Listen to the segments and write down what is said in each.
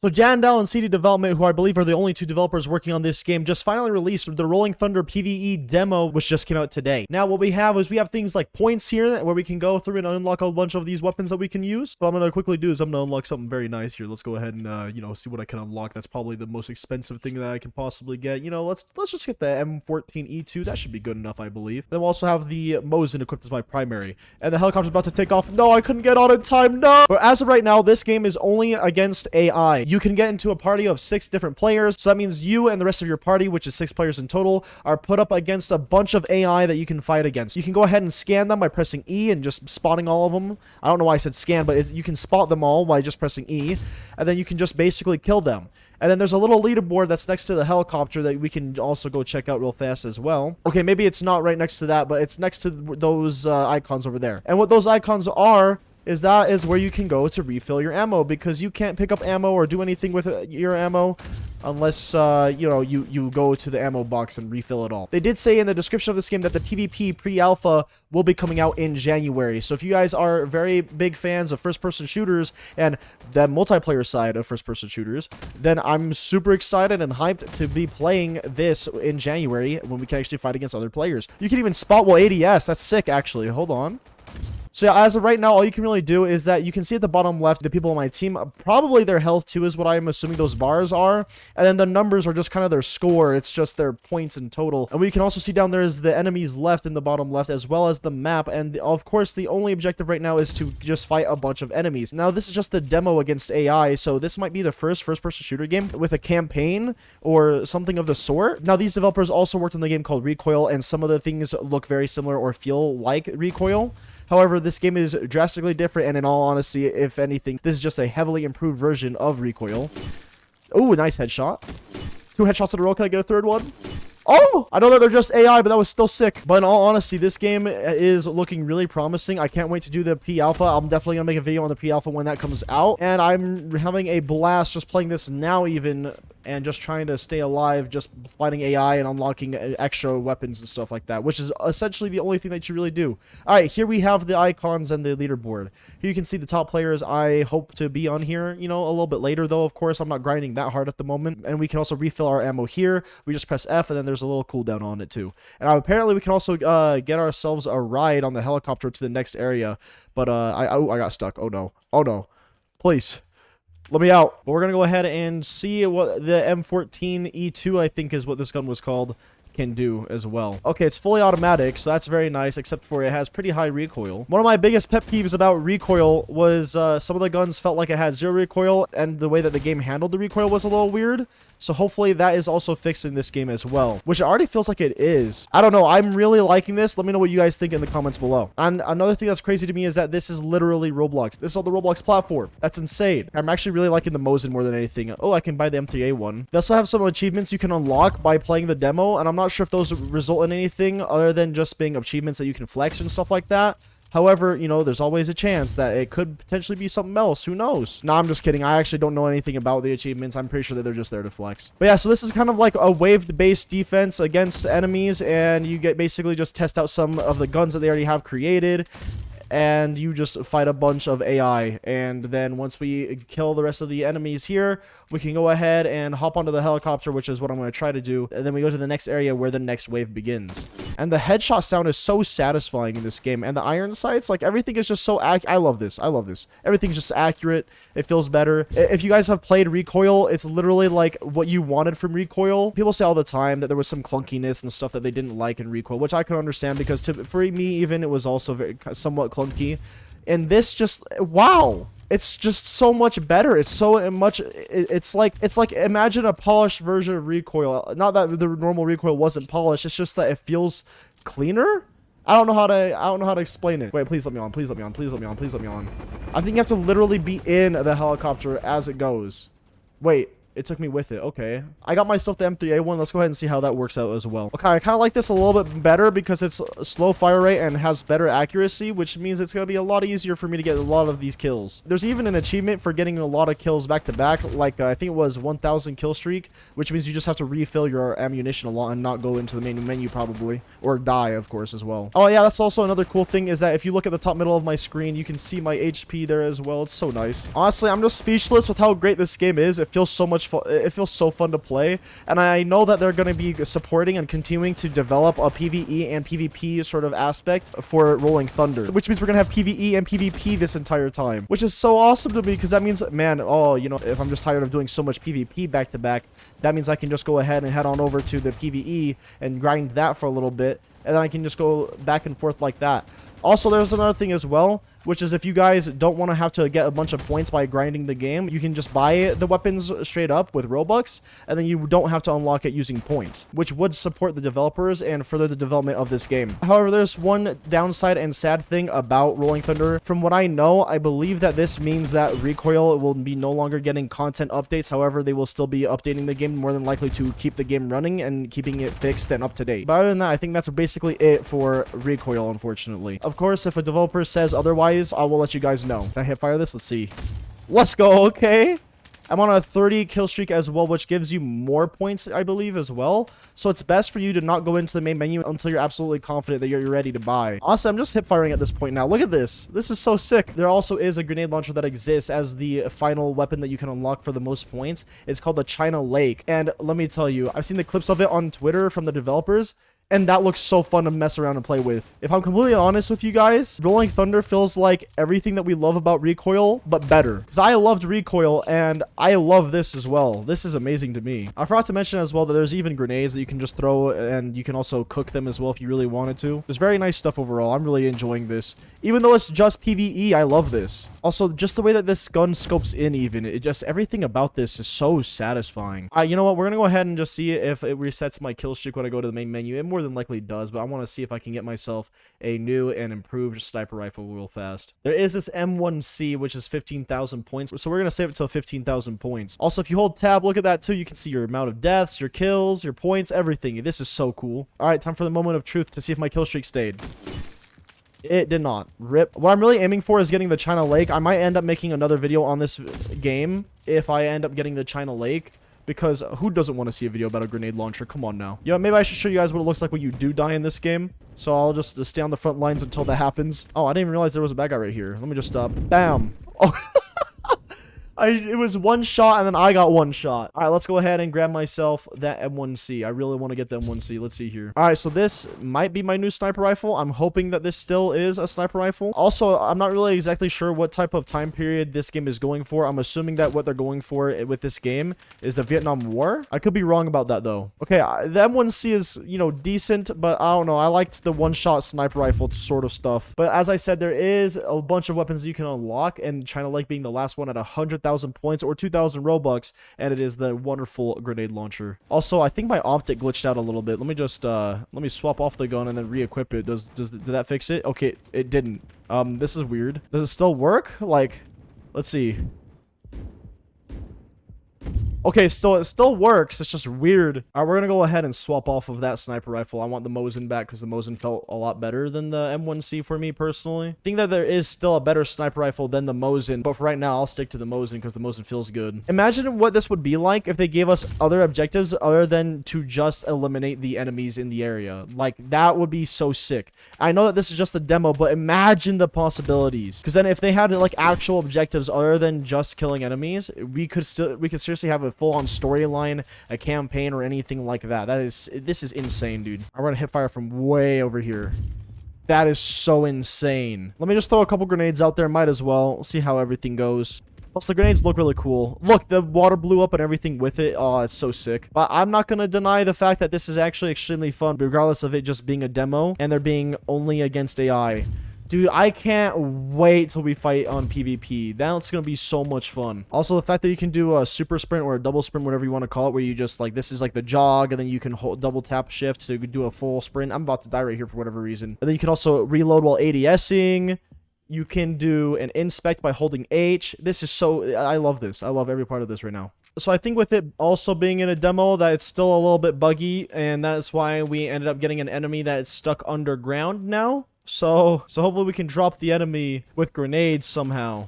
So Jandal and CD Development, who I believe are the only two developers working on this game, just finally released the Rolling Thunder PvE demo, which just came out today. Now, what we have is we have things like points here where we can go through and unlock a bunch of these weapons that we can use. So what I'm going to quickly do is I'm going to unlock something very nice here. Let's go ahead and, see what I can unlock. That's probably the most expensive thing that I can possibly get. Let's just get the M14E2. That should be good enough, I believe. Then we'll also have the Mosin equipped as my primary. And the helicopter's about to take off. No, I couldn't get on in time. No! But as of right now, this game is only against AI. You can get into a party of 6 different players. So that means you and the rest of your party, which is 6 players in total, are put up against a bunch of AI that you can fight against. You can go ahead and scan them by pressing E and just spotting all of them. I don't know why I said scan, but you can spot them all by just pressing E. And then you can just basically kill them. And then there's a little leaderboard that's next to the helicopter that we can also go check out real fast as well. Okay, maybe it's not right next to that, but it's next to those icons over there. And what those icons are is that is where you can go to refill your ammo, because you can't pick up ammo or do anything with your ammo unless you go to the ammo box and refill it all. They did say in the description of this game that the PvP pre-alpha will be coming out in January. So if you guys are very big fans of first-person shooters and the multiplayer side of first-person shooters, then I'm super excited and hyped to be playing this in January when we can actually fight against other players. You can even spot well ADS. That's sick, actually. Hold on. So yeah, as of right now, all you can really do is that you can see at the bottom left, the people on my team, probably their health too is what I'm assuming those bars are. And then the numbers are just kind of their score. It's just their points in total. And we can also see down there is the enemies left in the bottom left, as well as the map. And of course, the only objective right now is to just fight a bunch of enemies. Now, this is just the demo against AI. So this might be the first-person shooter game with a campaign or something of the sort. Now, these developers also worked on the game called Recoil, and some of the things look very similar or feel like Recoil. However, this game is drastically different, and in all honesty, if anything, this is just a heavily improved version of Recoil. Ooh, nice headshot. 2 headshots in a row. Can I get a third one? Oh! I know that they're just AI, but that was still sick. But in all honesty, this game is looking really promising. I can't wait to do the pre-alpha. I'm definitely going to make a video on the pre-alpha when that comes out. And I'm having a blast just playing this now even, and just trying to stay alive, just fighting AI and unlocking extra weapons and stuff like that, which is essentially the only thing that you really do. All right, here we have the icons and the leaderboard. Here you can see the top players. I hope to be on here, a little bit later, though, of course. I'm not grinding that hard at the moment. And we can also refill our ammo here. We just press F, and then there's a little cooldown on it, too. And apparently, we can also get ourselves a ride on the helicopter to the next area. But I got stuck. Oh, no. Oh, no. Please. Let me out. But we're going to go ahead and see what the M14E2, I think is what this gun was called, can do as well. Okay, it's fully automatic, so that's very nice, except for it has pretty high recoil. One of my biggest pet peeves about recoil was some of the guns felt like it had 0 recoil, and the way that the game handled the recoil was a little weird. So hopefully that is also fixed in this game as well, which it already feels like it is. I don't know. I'm really liking this. Let me know what you guys think in the comments below. And another thing that's crazy to me is that this is literally Roblox. This is on the Roblox platform. That's insane. I'm actually really liking the Mosin more than anything. Oh, I can buy the M3A1. They also have some achievements you can unlock by playing the demo, and I'm not sure if those result in anything other than just being achievements that you can flex and stuff like that. However, there's always a chance that it could potentially be something else. Who knows? No, I'm just kidding. I actually don't know anything about the achievements. I'm pretty sure that they're just there to flex. But yeah, so this is kind of like a wave-based defense against enemies, and you get basically just test out some of the guns that they already have created. And you just fight a bunch of AI. And then once we kill the rest of the enemies here, we can go ahead and hop onto the helicopter, which is what I'm going to try to do. And then we go to the next area where the next wave begins. And the headshot sound is so satisfying in this game. And the iron sights, like everything is just so I love this. I love this. Everything's just accurate. It feels better. If you guys have played Recoil, it's literally like what you wanted from Recoil. People say all the time that there was some clunkiness and stuff that they didn't like in Recoil, which I can understand, because for me even, it was also somewhat clunky. And this just, wow, it's just so much better. It's so much, it's like imagine a polished version of Recoil. Not that the normal Recoil wasn't polished, it's just that it feels cleaner. I don't know how to explain it. Wait, please let me on. Please let me on. Please let me on. Please let me on. I think you have to literally be in the helicopter as it goes. Wait, It took me with it. Okay. I got myself the M3A1. Let's go ahead and see how that works out as well. Okay, I kind of like this a little bit better because it's a slow fire rate and has better accuracy, which means it's going to be a lot easier for me to get a lot of these kills. There's even an achievement for getting a lot of kills back to back, like I think it was 1,000 kill streak, which means you just have to refill your ammunition a lot and not go into the main menu probably, or die, of course, as well. Oh yeah, that's also another cool thing is that if you look at the top middle of my screen, you can see my HP there as well. It's so nice. Honestly, I'm just speechless with how great this game is. It feels so much fun. It feels so fun to play, and I know that they're going to be supporting and continuing to develop a PvE and PvP sort of aspect for Rolling Thunder, which means we're going to have PvE and PvP this entire time, which is so awesome to me because that means, man, oh, you know, if I'm just tired of doing so much PvP back to back, that means I can just go ahead and head on over to the PvE and grind that for a little bit, and then I can just go back and forth like that. Also, there's another thing as well, which is if you guys don't want to have to get a bunch of points by grinding the game, you can just buy the weapons straight up with Robux, and then you don't have to unlock it using points, which would support the developers and further the development of this game. However, there's one downside and sad thing about Rolling Thunder. From what I know, I believe that this means that Recoil will be no longer getting content updates. However, they will still be updating the game, more than likely to keep the game running and keeping it fixed and up to date. But other than that, I think that's basically it for Recoil, unfortunately. Of course, if a developer says otherwise, I will let you guys know. Can I hit fire this? Let's see. Let's go. Okay. I'm on a 30 kill streak as well, which gives you more points, I believe, as well. So it's best for you to not go into the main menu until you're absolutely confident that you're ready to buy. Honestly, I'm just hip firing at this point now. Look at this. This is so sick. There also is a grenade launcher that exists as the final weapon that you can unlock for the most points. It's called the China Lake. And let me tell you, I've seen the clips of it on Twitter from the developers, and that looks so fun to mess around and play with. If I'm completely honest with you guys, Rolling Thunder feels like everything that we love about Recoil, but better. Because I loved Recoil, and I love this as well. This is amazing to me. I forgot to mention as well that there's even grenades that you can just throw, and you can also cook them as well if you really wanted to. There's very nice stuff overall. I'm really enjoying this. Even though it's just PvE, I love this. Also, just the way that this gun scopes in even, it just, everything about this is so satisfying. You know what? We're going to go ahead and just see if it resets my kill streak when I go to the main menu. It more than likely does, but I want to see if I can get myself a new and improved sniper rifle real fast. There is this M1C, which is 15,000 points, so we're going to save it to 15,000 points. Also, if you hold tab, look at that too. You can see your amount of deaths, your kills, your points, everything. This is so cool. All right, time for the moment of truth to see if my kill streak stayed. It did not. RIP. What I'm really aiming for is getting the China Lake. I might end up making another video on this game if I end up getting the China Lake, because who doesn't want to see a video about a grenade launcher? Come on now. You know, maybe I should show you guys what it looks like when you do die in this game. So I'll just stay on the front lines until that happens. Oh, I didn't even realize there was a bad guy right here. Let me just stop. Bam. Oh. It was one shot, and then I got one shot. All right, let's go ahead and grab myself that M1C. I really want to get the M1C. Let's see here. All right, so this might be my new sniper rifle. I'm hoping that this still is a sniper rifle. Also, I'm not really exactly sure what type of time period this game is going for. I'm assuming that what they're going for with this game is the Vietnam War. I could be wrong about that, though. Okay, the M1C is, you know, decent, but I don't know. I liked the one-shot sniper rifle sort of stuff. But as I said, there is a bunch of weapons you can unlock, and China Lake being the last one at 100,000 points or 2,000 Robux, and it is the wonderful grenade launcher. Also, I think my optic glitched out a little bit. Let me just let me swap off the gun and then re-equip it. Did that fix it? Okay, it didn't. This is weird. Does it still work? Like, let's see. Okay, it still works. It's just weird. All right, we're gonna go ahead and swap off of that sniper rifle. I want the Mosin back because the Mosin felt a lot better than the M1C for me personally. I think that there is still a better sniper rifle than the Mosin, but for right now, I'll stick to the Mosin because the Mosin feels good. Imagine what this would be like if they gave us other objectives other than to just eliminate the enemies in the area. Like, that would be so sick. I know that this is just a demo, but imagine the possibilities. Because then if they had like actual objectives other than just killing enemies, we could seriously have a full-on storyline, a campaign, or anything like that. This is insane, dude. I'm gonna hip fire from way over here. That is so insane. Let me just throw a couple grenades out there. Might as well see how everything goes. Plus, the grenades look really cool. Look, the water blew up and everything with it. Oh, it's so sick. But I'm not gonna deny the fact that this is actually extremely fun, regardless of it just being a demo and there being only against AI. Dude, I can't wait till we fight on PvP. That's going to be so much fun. Also, the fact that you can do a super sprint or a double sprint, whatever you want to call it, where you just, like, this is like the jog, and then you can hold, double tap shift to do a full sprint. I'm about to die right here for whatever reason. And then you can also reload while ADSing. You can do an inspect by holding H. This is so... I love this. I love every part of this right now. So I think with it also being in a demo that it's still a little bit buggy, and that's why we ended up getting an enemy that is stuck underground now. So hopefully we can drop the enemy with grenades somehow.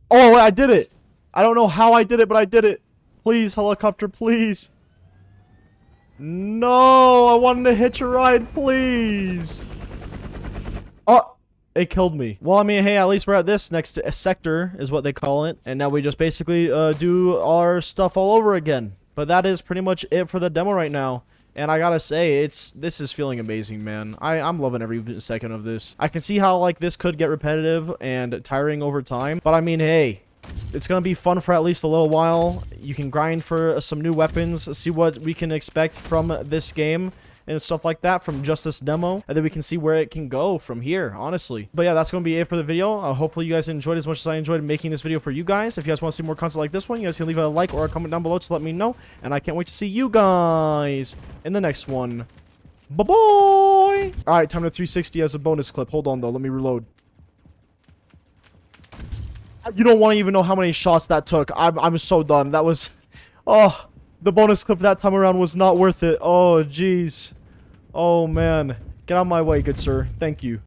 Oh, I did it! I don't know how I did it, but I did it. Please, helicopter, please. No, I wanted to hitch a ride, please. Oh! It killed me. Well, I mean, hey, at least we're at this next sector, is what they call it. And now we just basically do our stuff all over again. But that is pretty much it for the demo right now. And I gotta say, this is feeling amazing, man. I'm loving every second of this. I can see how, like, this could get repetitive and tiring over time. But I mean, hey, it's gonna be fun for at least a little while. You can grind for some new weapons, see what we can expect from this game and stuff like that from just this demo, and then we can see where it can go from here, honestly. But yeah, that's gonna be it for the video. Hopefully you guys enjoyed as much as I enjoyed making this video for you guys. If you guys want to see more content like this one, you guys can leave a like or a comment down below to let me know, and I can't wait to see you guys in the next one. Bye-bye! Alright, time to 360 as a bonus clip. Hold on though, let me reload. You don't want to even know how many shots that took. I'm so done. That was... Oh, the bonus clip that time around was not worth it. Oh, jeez. Oh, man. Get out of my way, good sir. Thank you.